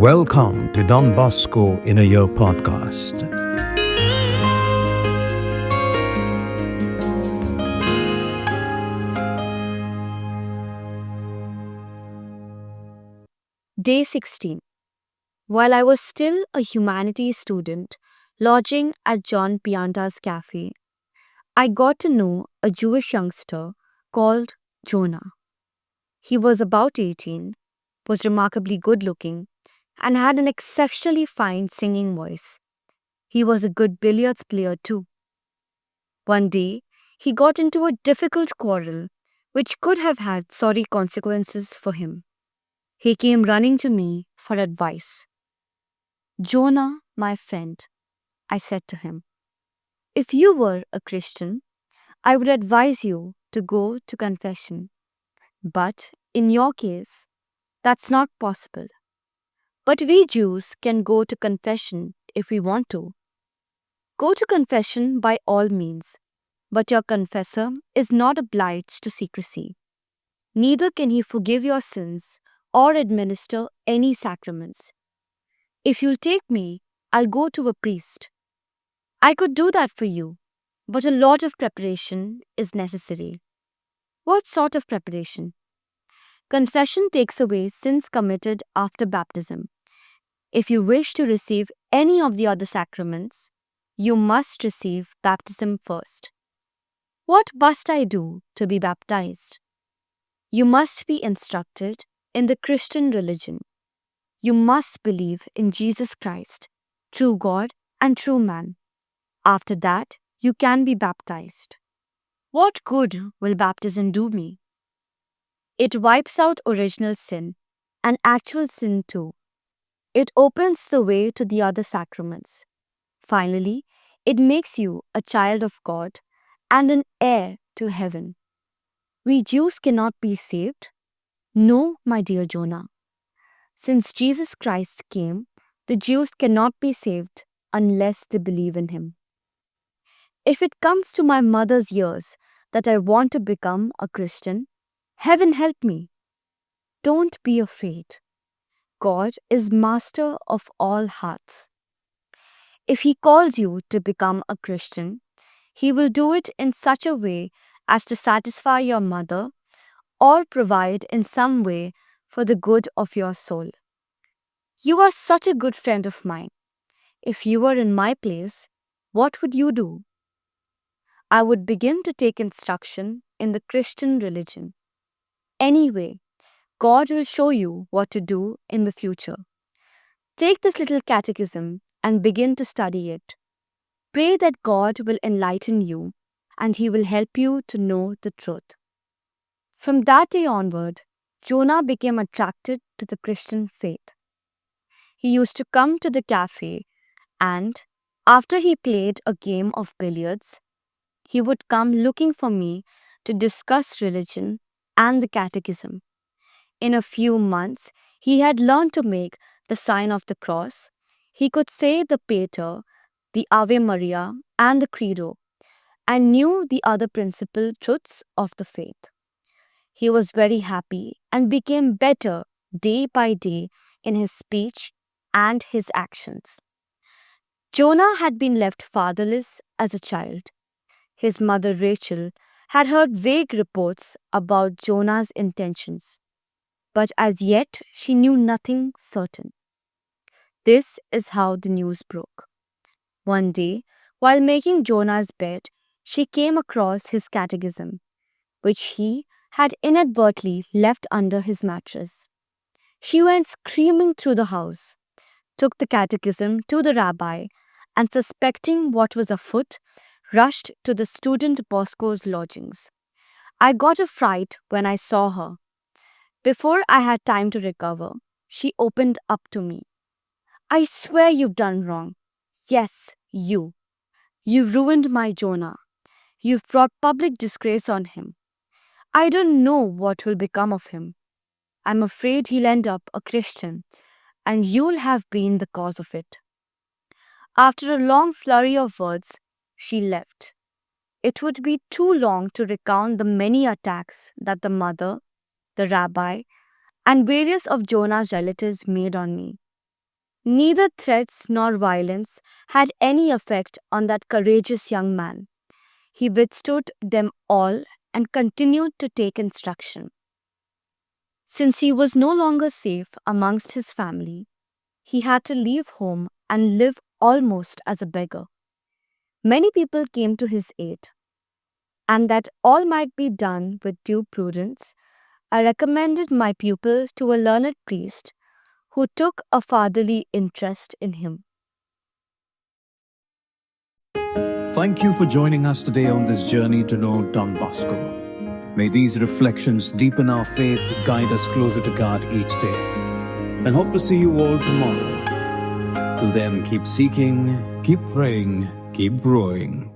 Welcome to Don Bosco in a Year podcast. Day 16. While I was still a humanities student lodging at John Pianta's cafe, I got to know a Jewish youngster called Jonah. He was about 18, was remarkably good looking, and had an exceptionally fine singing voice. He was a good billiards player too. One day, he got into a difficult quarrel which could have had sorry consequences for him. He came running to me for advice. Jonah, my friend, I said to him, if you were a Christian, I would advise you to go to confession. But in your case, that's not possible. But we Jews can go to confession if we want to. Go to confession by all means, but your confessor is not obliged to secrecy. Neither can he forgive your sins or administer any sacraments. If you'll take me, I'll go to a priest. I could do that for you, but a lot of preparation is necessary. What sort of preparation? Confession takes away sins committed after baptism. If you wish to receive any of the other sacraments, you must receive baptism first. What must I do to be baptized? You must be instructed in the Christian religion. You must believe in Jesus Christ, true God and true man. After that, you can be baptized. What good will baptism do me? It wipes out original sin and actual sin too. It opens the way to the other sacraments. Finally, it makes you a child of God and an heir to heaven. We Jews cannot be saved? No, my dear Jonah. Since Jesus Christ came, the Jews cannot be saved unless they believe in him. If it comes to my mother's ears that I want to become a Christian, heaven help me. Don't be afraid. God is master of all hearts. If he calls you to become a Christian, he will do it in such a way as to satisfy your mother or provide in some way for the good of your soul. You are such a good friend of mine. If you were in my place, what would you do? I would begin to take instruction in the Christian religion. Anyway, God will show you what to do in the future. Take this little catechism and begin to study it. Pray that God will enlighten you and he will help you to know the truth. From that day onward, Jonah became attracted to the Christian faith. He used to come to the cafe and, after he played a game of billiards, he would come looking for me to discuss religion and the catechism. In a few months, he had learned to make the sign of the cross. He could say the Pater, the Ave Maria, and the Credo, and knew the other principal truths of the faith. He was very happy and became better day by day in his speech and his actions. Jonah had been left fatherless as a child. His mother Rachel had heard vague reports about Jonah's intentions, but as yet she knew nothing certain. This is how the news broke. One day, while making Jonah's bed, she came across his catechism, which he had inadvertently left under his mattress. She went screaming through the house, took the catechism to the rabbi, and suspecting what was afoot, rushed to the student Bosco's lodgings. I got a fright when I saw her. Before I had time to recover, she opened up to me. I swear you've done wrong. Yes, you. You've ruined my Jonah. You've brought public disgrace on him. I don't know what will become of him. I'm afraid he'll end up a Christian, and you'll have been the cause of it. After a long flurry of words, she left. It would be too long to recount the many attacks that the mother, the rabbi, and various of Jonah's relatives made on me. Neither threats nor violence had any effect on that courageous young man. He withstood them all and continued to take instruction. Since he was no longer safe amongst his family, he had to leave home and live almost as a beggar. Many people came to his aid, and that all might be done with due prudence, I recommended my pupil to a learned priest who took a fatherly interest in him. Thank you for joining us today on this journey to know Don Bosco. May these reflections deepen our faith, guide us closer to God each day, and hope to see you all tomorrow. Till then, keep seeking, keep praying, keep growing.